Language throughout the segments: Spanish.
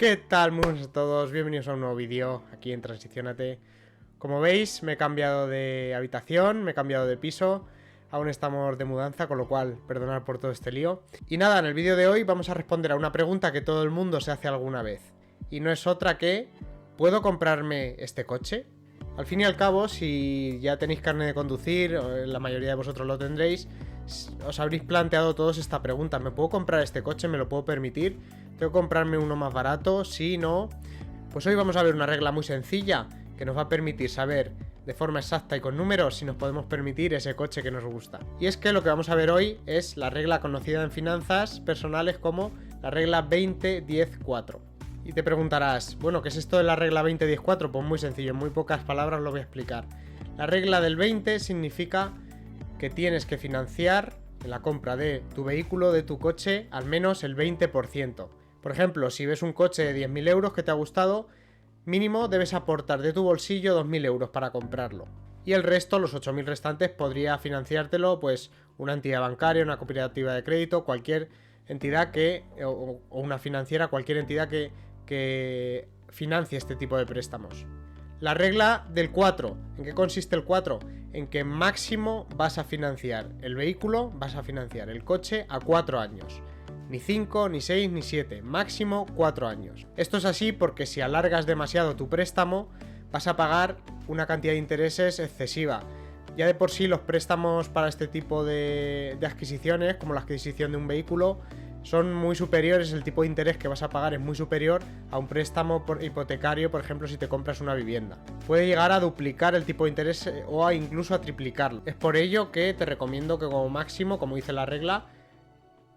¿Qué tal? Muy buenas a todos, bienvenidos a un nuevo vídeo aquí en Transicionate. Como veis, me he cambiado de habitación, me he cambiado de piso. Aún estamos de mudanza, con lo cual, perdonad por todo este lío. Y nada, en el vídeo de hoy vamos a responder a una pregunta que todo el mundo se hace alguna vez. Y no es otra que, ¿puedo comprarme este coche? Al fin y al cabo, si ya tenéis carnet de conducir, la mayoría de vosotros lo tendréis, os habréis planteado todos esta pregunta. ¿Me puedo comprar este coche? ¿Me lo puedo permitir? ¿Tengo que comprarme uno más barato? ¿Sí? ¿No? Pues hoy vamos a ver una regla muy sencilla que nos va a permitir saber de forma exacta y con números si nos podemos permitir ese coche que nos gusta. Y es que lo que vamos a ver hoy es la regla conocida en finanzas personales como la regla 20-10-4. Y te preguntarás, bueno, ¿qué es esto de la regla 20-10-4? Pues muy sencillo, en muy pocas palabras lo voy a explicar. La regla del 20 significa que tienes que financiar en la compra de tu vehículo, de tu coche, al menos el 20%. Por ejemplo, si ves un coche de 10.000 euros que te ha gustado, mínimo debes aportar de tu bolsillo 2.000 euros para comprarlo. Y el resto, los 8.000 restantes, podría financiártelo pues una entidad bancaria, una cooperativa de crédito, cualquier entidad o una financiera, cualquier entidad que financie este tipo de préstamos. La regla del 4. ¿En qué consiste el 4? En que máximo vas a financiar el vehículo, vas a financiar el coche a 4 años. Ni 5, ni 6, ni 7, máximo 4 años. Esto es así porque si alargas demasiado tu préstamo, vas a pagar una cantidad de intereses excesiva. Ya de por sí los préstamos para este tipo de adquisiciones, como la adquisición de un vehículo, son muy superiores, el tipo de interés que vas a pagar es muy superior a un préstamo hipotecario, por ejemplo, si te compras una vivienda. Puede llegar a duplicar el tipo de interés o incluso a triplicarlo. Es por ello que te recomiendo que como máximo, como dice la regla,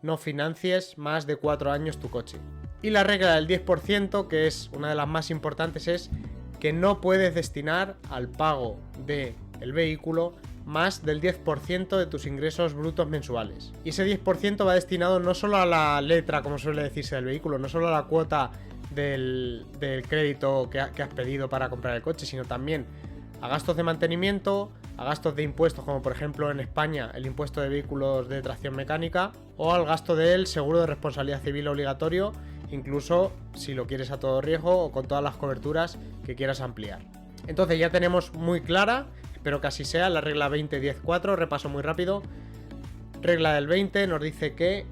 no financies más de 4 años tu coche. Y la regla del 10%, que es una de las más importantes, es que no puedes destinar al pago del vehículo más del 10% de tus ingresos brutos mensuales. Y ese 10% va destinado no solo a la letra, como suele decirse, del vehículo, no solo a la cuota del crédito que has pedido para comprar el coche, sino también a gastos de mantenimiento, a gastos de impuestos, como por ejemplo en España el impuesto de vehículos de tracción mecánica, o al gasto del seguro de responsabilidad civil obligatorio, incluso si lo quieres a todo riesgo o con todas las coberturas que quieras ampliar. Entonces ya tenemos muy clara, espero que así sea, la regla 20-10-4, repaso muy rápido. Regla del 20 nos dice que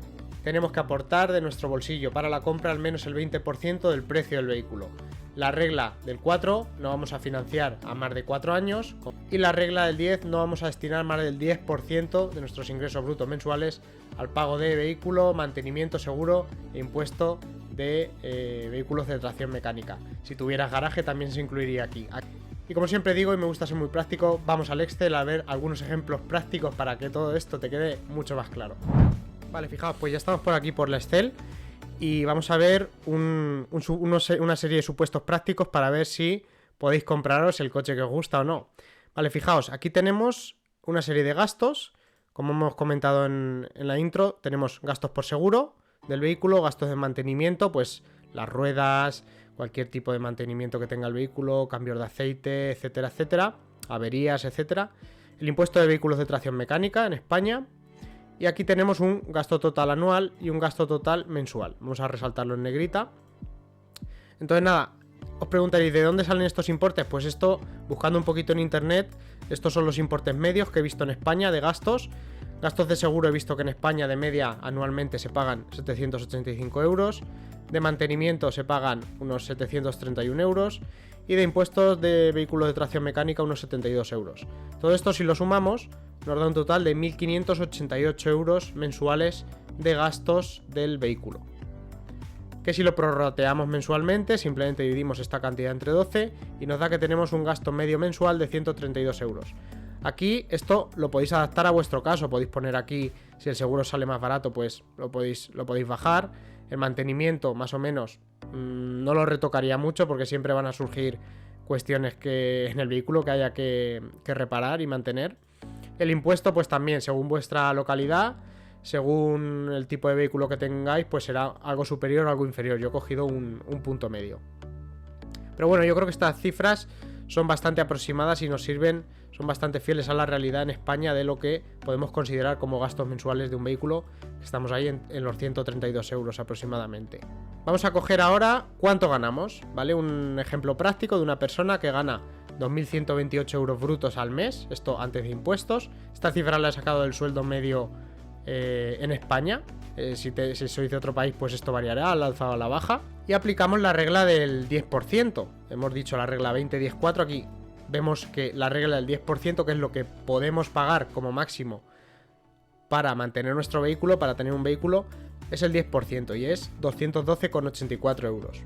tenemos que aportar de nuestro bolsillo para la compra al menos el 20% del precio del vehículo. La regla del 4, no vamos a financiar a más de 4 años. Y la regla del 10, no vamos a destinar más del 10% de nuestros ingresos brutos mensuales al pago de vehículo, mantenimiento, seguro e impuesto de vehículos de tracción mecánica. Si tuvieras garaje también se incluiría aquí. Y como siempre digo, y me gusta ser muy práctico, vamos al Excel a ver algunos ejemplos prácticos para que todo esto te quede mucho más claro. Vale, fijaos, pues ya estamos por aquí por la Excel y vamos a ver una serie de supuestos prácticos para ver si podéis compraros el coche que os gusta o no. Vale, fijaos, aquí tenemos una serie de gastos, como hemos comentado en la intro, tenemos gastos por seguro del vehículo, gastos de mantenimiento, pues las ruedas, cualquier tipo de mantenimiento que tenga el vehículo, cambios de aceite, etcétera, etcétera, averías, etcétera. El impuesto de vehículos de tracción mecánica en España. Y aquí tenemos un gasto total anual y un gasto total mensual. Vamos a resaltarlo en negrita. Entonces nada, os preguntaréis ¿de dónde salen estos importes? Pues esto, buscando un poquito en internet, estos son los importes medios que he visto en España de gastos. Gastos de seguro he visto que en España de media anualmente se pagan 785 euros. De mantenimiento se pagan unos 731 euros. Y de impuestos de vehículos de tracción mecánica unos 72 euros. Todo esto, si lo sumamos, nos da un total de 1.588 euros mensuales de gastos del vehículo. Que si lo prorrateamos mensualmente, simplemente dividimos esta cantidad entre 12 y nos da que tenemos un gasto medio mensual de 132 euros. Aquí esto lo podéis adaptar a vuestro caso, podéis poner aquí, si el seguro sale más barato, pues lo podéis bajar. El mantenimiento, más o menos, no lo retocaría mucho porque siempre van a surgir cuestiones que en el vehículo que haya que reparar y mantener. El impuesto, pues también, según vuestra localidad, según el tipo de vehículo que tengáis, pues será algo superior o algo inferior. Yo he cogido un punto medio. Pero bueno, yo creo que estas cifras son bastante aproximadas y nos sirven, son bastante fieles a la realidad en España de lo que podemos considerar como gastos mensuales de un vehículo. Estamos ahí en los 132 euros aproximadamente. Vamos a coger ahora cuánto ganamos, ¿vale? Un ejemplo práctico de una persona que gana 2.128 euros brutos al mes, esto antes de impuestos. Esta cifra la he sacado del sueldo medio en España. Si sois de otro país, pues esto variará al alza o a la baja. Y aplicamos la regla del 10%. Hemos dicho la regla 20-10-4. Aquí vemos que la regla del 10%, que es lo que podemos pagar como máximo para mantener nuestro vehículo, para tener un vehículo, es el 10% y es 212,84 euros.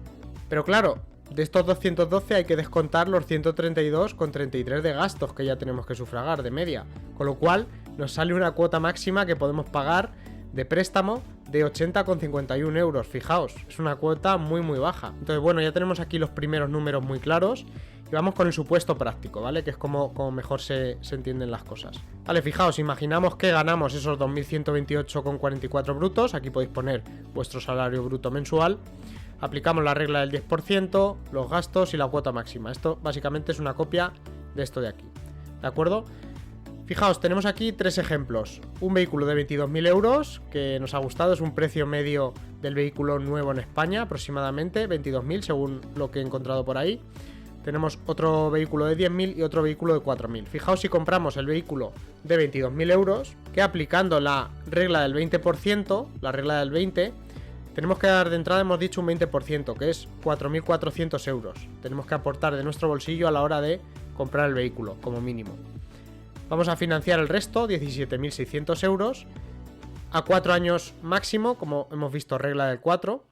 Pero claro, de estos 212 hay que descontar los 132,33 de gastos que ya tenemos que sufragar de media. Con lo cual nos sale una cuota máxima que podemos pagar de préstamo de 80,51 euros. Fijaos, es una cuota muy baja. Entonces bueno, ya tenemos aquí los primeros números muy claros. Y vamos con el supuesto práctico, ¿vale? Que es como mejor se entienden las cosas. Vale, fijaos, imaginamos que ganamos esos 2.128,44 brutos. Aquí podéis poner vuestro salario bruto mensual. Aplicamos la regla del 10%, los gastos y la cuota máxima. Esto básicamente es una copia de esto de aquí, ¿de acuerdo? Fijaos, tenemos aquí tres ejemplos. Un vehículo de 22.000 euros, que nos ha gustado, es un precio medio del vehículo nuevo en España, aproximadamente 22.000 según lo que he encontrado por ahí. Tenemos otro vehículo de 10.000 y otro vehículo de 4.000. Fijaos si compramos el vehículo de 22.000 euros, que aplicando la regla del 20%, la regla del 20%, tenemos que dar de entrada, hemos dicho un 20%, que es 4.400 euros. Tenemos que aportar de nuestro bolsillo a la hora de comprar el vehículo, como mínimo. Vamos a financiar el resto, 17.600 euros, a 4 años máximo, como hemos visto, regla del 4%.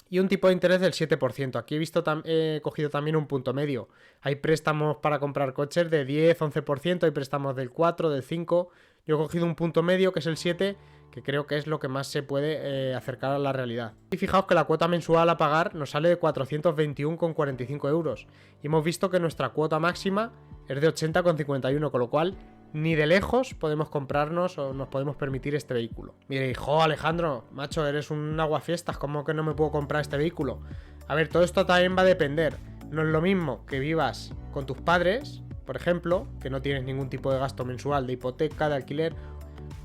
Y un tipo de interés del 7%. Aquí he cogido también un punto medio. Hay préstamos para comprar coches de 10, 11%, hay préstamos del 4, del 5. Yo he cogido un punto medio que es el 7, que creo que es lo que más se puede acercar a la realidad. Y fijaos que la cuota mensual a pagar nos sale de 421,45 euros. Y hemos visto que nuestra cuota máxima es de 80,51, con lo cual ni de lejos podemos comprarnos o nos podemos permitir este vehículo. Mire, hijo, Alejandro, macho, eres un aguafiestas, ¿cómo que no me puedo comprar este vehículo? A ver, todo esto también va a depender. No es lo mismo que vivas con tus padres, por ejemplo, que no tienes ningún tipo de gasto mensual de hipoteca, de alquiler,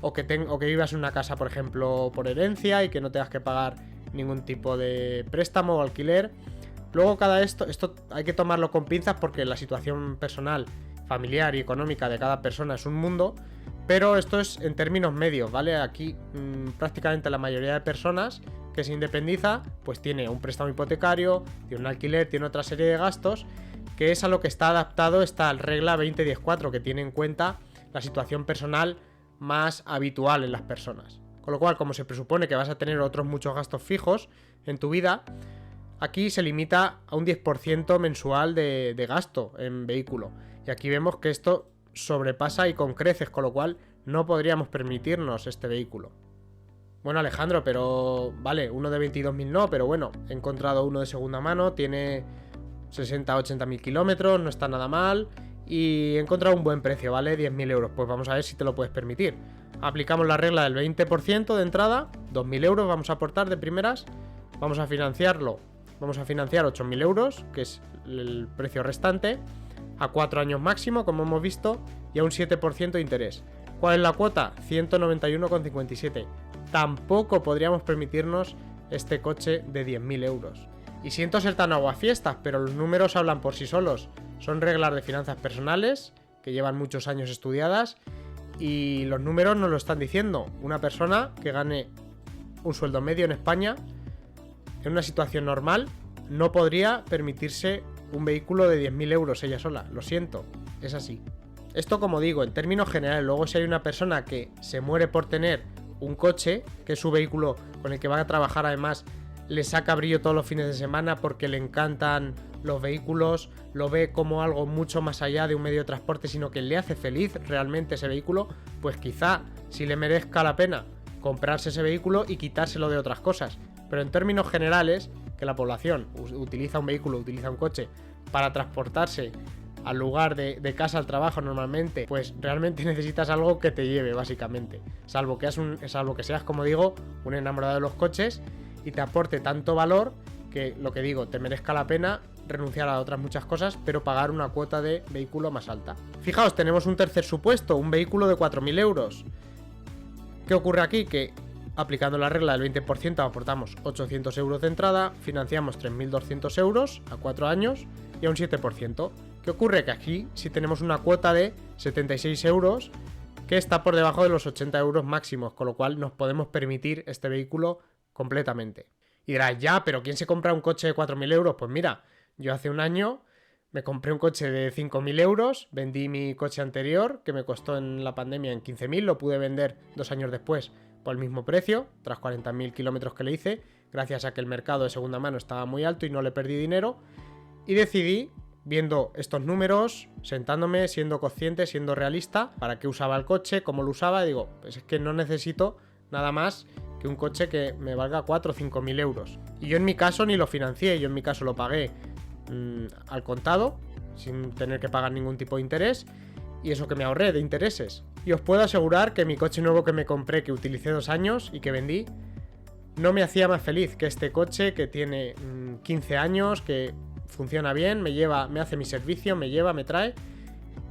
o que vivas en una casa, por ejemplo, por herencia y que no tengas que pagar ningún tipo de préstamo o alquiler. Luego esto hay que tomarlo con pinzas porque la situación personal, familiar y económica de cada persona es un mundo, pero esto es en términos medios, ¿vale? Aquí prácticamente la mayoría de personas que se independiza pues tiene un préstamo hipotecario, tiene un alquiler, tiene otra serie de gastos, que es a lo que está adaptado esta regla 20-10-4, que tiene en cuenta la situación personal más habitual en las personas. Con lo cual, como se presupone que vas a tener otros muchos gastos fijos en tu vida, aquí se limita a un 10% mensual de gasto en vehículo. Y aquí vemos que esto sobrepasa y con creces, con lo cual no podríamos permitirnos este vehículo. Bueno, Alejandro, pero vale, uno de 22.000 no, pero bueno, he encontrado uno de segunda mano, tiene 60-80.000 kilómetros, no está nada mal y he encontrado un buen precio, ¿vale? 10.000 euros, pues vamos a ver si te lo puedes permitir. Aplicamos la regla del 20% de entrada, 2.000 euros vamos a aportar de primeras, vamos a financiar 8.000 euros, que es el precio restante, a 4 años máximo, como hemos visto, y a un 7% de interés. ¿Cuál es la cuota? 191,57. Tampoco podríamos permitirnos este coche de 10.000 euros. Y siento ser tan aguafiestas, pero los números hablan por sí solos. Son reglas de finanzas personales, que llevan muchos años estudiadas, y los números nos lo están diciendo. Una persona que gane un sueldo medio en España, en una situación normal, no podría permitirse un vehículo de 10.000 euros ella sola. Lo siento, es así. Esto, como digo, en términos generales. Luego, si hay una persona que se muere por tener un coche, que es su vehículo con el que va a trabajar, además le saca brillo todos los fines de semana porque le encantan los vehículos, lo ve como algo mucho más allá de un medio de transporte, sino que le hace feliz realmente ese vehículo, pues quizá si le merezca la pena comprarse ese vehículo y quitárselo de otras cosas. Pero en términos generales, que la población utiliza un vehículo, utiliza un coche para transportarse al lugar de casa al trabajo normalmente, pues realmente necesitas algo que te lleve, básicamente. Salvo que seas, como digo, un enamorado de los coches y te aporte tanto valor que, lo que digo, te merezca la pena renunciar a otras muchas cosas, pero pagar una cuota de vehículo más alta. Fijaos, tenemos un tercer supuesto, un vehículo de 4.000 euros. ¿Qué ocurre aquí? Que aplicando la regla del 20% aportamos 800 euros de entrada, financiamos 3.200 euros a 4 años y a un 7%. ¿Qué ocurre? Que aquí sí tenemos una cuota de 76 euros que está por debajo de los 80 euros máximos, con lo cual nos podemos permitir este vehículo completamente. Y dirás, ya, pero ¿quién se compra un coche de 4.000 euros? Pues mira, yo hace un año me compré un coche de 5.000 euros, vendí mi coche anterior, que me costó en la pandemia en 15.000, lo pude vender 2 años después por el mismo precio, tras 40.000 kilómetros que le hice, gracias a que el mercado de segunda mano estaba muy alto y no le perdí dinero, y decidí, viendo estos números, sentándome, siendo consciente, siendo realista, para qué usaba el coche, cómo lo usaba, y digo, pues es que no necesito nada más que un coche que me valga 4 o 5.000 euros. Y yo en mi caso ni lo financié, yo en mi caso lo pagué al contado, sin tener que pagar ningún tipo de interés, y eso que me ahorré de intereses. Y os puedo asegurar que mi coche nuevo que me compré, que utilicé 2 años y que vendí, no me hacía más feliz que este coche que tiene 15 años, que funciona bien, me hace mi servicio, me lleva, me trae,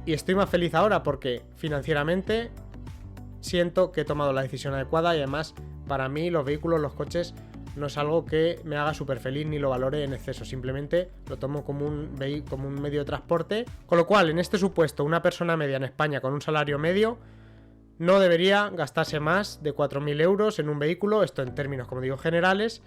y estoy más feliz ahora porque financieramente siento que he tomado la decisión adecuada y además para mí los vehículos, los coches, no es algo que me haga súper feliz ni lo valore en exceso, simplemente lo tomo como un medio de transporte, con lo cual en este supuesto una persona media en España con un salario medio no debería gastarse más de 4.000 euros en un vehículo, esto en términos como digo generales,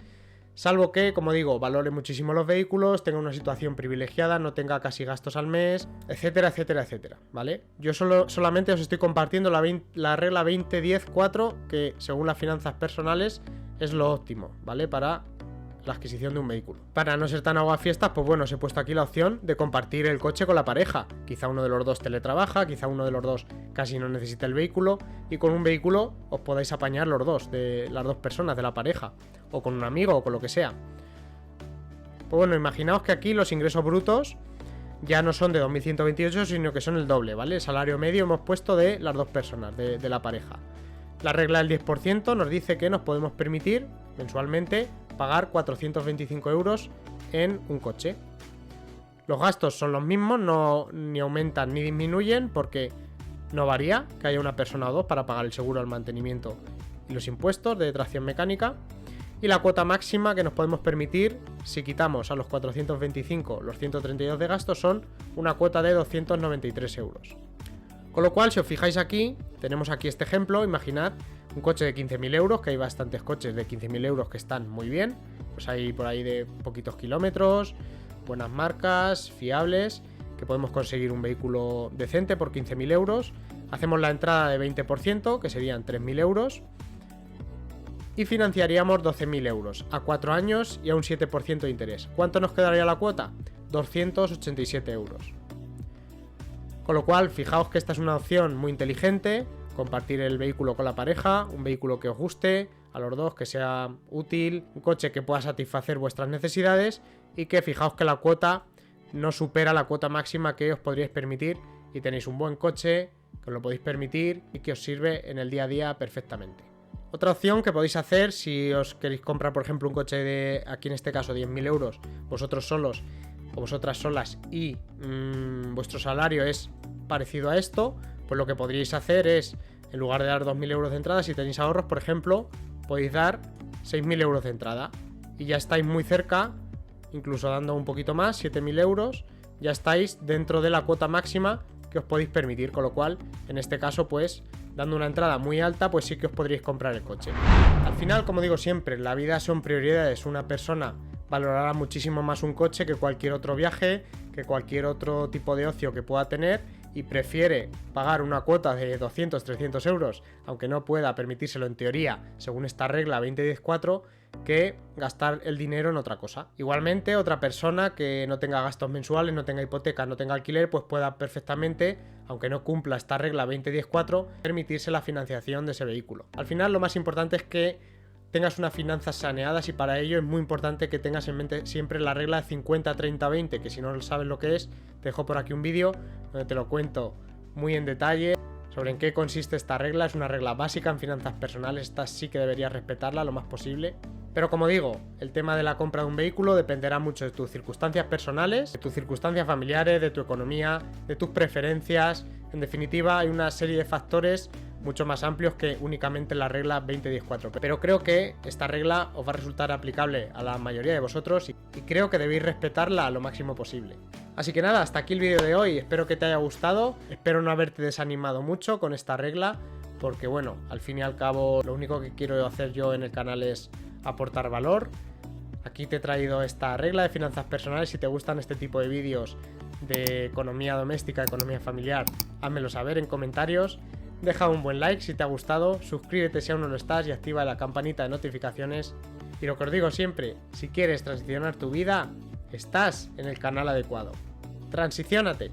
salvo que, como digo, valore muchísimo los vehículos, tenga una situación privilegiada, no tenga casi gastos al mes, etcétera, etcétera, etcétera, ¿vale? Yo solamente os estoy compartiendo la regla 20-10-4, que según las finanzas personales es lo óptimo, ¿vale? Para la adquisición de un vehículo. Para no ser tan aguafiestas, pues bueno, os he puesto aquí la opción de compartir el coche con la pareja. Quizá uno de los dos teletrabaja, quizá uno de los dos casi no necesita el vehículo, y con un vehículo os podáis apañar los dos, de las dos personas de la pareja, o con un amigo, o con lo que sea. Pues bueno, imaginaos que aquí los ingresos brutos ya no son de 2.128, sino que son el doble, ¿vale? El salario medio hemos puesto de las dos personas, de la pareja. La regla del 10% nos dice que nos podemos permitir mensualmente pagar 425 euros en un coche. Los gastos son los mismos, ni aumentan ni disminuyen porque no varía que haya una persona o dos para pagar el seguro, el mantenimiento y los impuestos de tracción mecánica. Y la cuota máxima que nos podemos permitir, si quitamos a los 425 los 132 de gastos, son una cuota de 293 euros. Con lo cual, si os fijáis aquí, tenemos aquí este ejemplo, imaginad un coche de 15.000 euros, que hay bastantes coches de 15.000 euros que están muy bien, pues hay por ahí de poquitos kilómetros, buenas marcas, fiables, que podemos conseguir un vehículo decente por 15.000 euros, hacemos la entrada de 20%, que serían 3.000 euros, y financiaríamos 12.000 euros a 4 años y a un 7% de interés. ¿Cuánto nos quedaría la cuota? 287 euros. Con lo cual, fijaos que esta es una opción muy inteligente, compartir el vehículo con la pareja, un vehículo que os guste a los dos, que sea útil, un coche que pueda satisfacer vuestras necesidades y que fijaos que la cuota no supera la cuota máxima que os podríais permitir y tenéis un buen coche que os lo podéis permitir y que os sirve en el día a día perfectamente. Otra opción que podéis hacer si os queréis comprar, por ejemplo, un coche de, aquí en este caso, 10.000 euros, vosotros solos o vosotras solas y vuestro salario es parecido a esto, pues lo que podríais hacer es, en lugar de dar 2.000 euros de entrada, si tenéis ahorros, por ejemplo, podéis dar 6.000 euros de entrada y ya estáis muy cerca, incluso dando un poquito más, 7.000 euros, ya estáis dentro de la cuota máxima que os podéis permitir, con lo cual, en este caso, pues, dando una entrada muy alta, pues sí que os podríais comprar el coche. Al final, como digo siempre, la vida son prioridades. Una persona valorará muchísimo más un coche que cualquier otro viaje, que cualquier otro tipo de ocio que pueda tener, y prefiere pagar una cuota de 200, 300 euros, aunque no pueda permitírselo en teoría, según esta regla 20-10-4, que gastar el dinero en otra cosa. Igualmente, otra persona que no tenga gastos mensuales, no tenga hipoteca, no tenga alquiler, pues pueda perfectamente, aunque no cumpla esta regla 20-10-4, permitirse la financiación de ese vehículo. Al final, lo más importante es que tengas unas finanzas saneadas y para ello es muy importante que tengas en mente siempre la regla 50-30-20, que si no sabes lo que es, te dejo por aquí un vídeo donde te lo cuento muy en detalle sobre en qué consiste esta regla. Es una regla básica en finanzas personales, esta sí que deberías respetarla lo más posible. Pero como digo, el tema de la compra de un vehículo dependerá mucho de tus circunstancias personales, de tus circunstancias familiares, de tu economía, de tus preferencias. En definitiva, hay una serie de factores mucho más amplios que únicamente la regla 20-10-4. Pero creo que esta regla os va a resultar aplicable a la mayoría de vosotros y creo que debéis respetarla lo máximo posible. Así que nada, hasta aquí el vídeo de hoy. Espero que te haya gustado. Espero no haberte desanimado mucho con esta regla, porque bueno, al fin y al cabo lo único que quiero hacer yo en el canal es aportar valor. Aquí te he traído esta regla de finanzas personales. Si te gustan este tipo de vídeos de economía doméstica, economía familiar, házmelo saber en comentarios. Deja un buen like si te ha gustado, suscríbete si aún no lo estás y activa la campanita de notificaciones. Y lo que os digo siempre, si quieres transicionar tu vida, estás en el canal adecuado. ¡Transiciónate!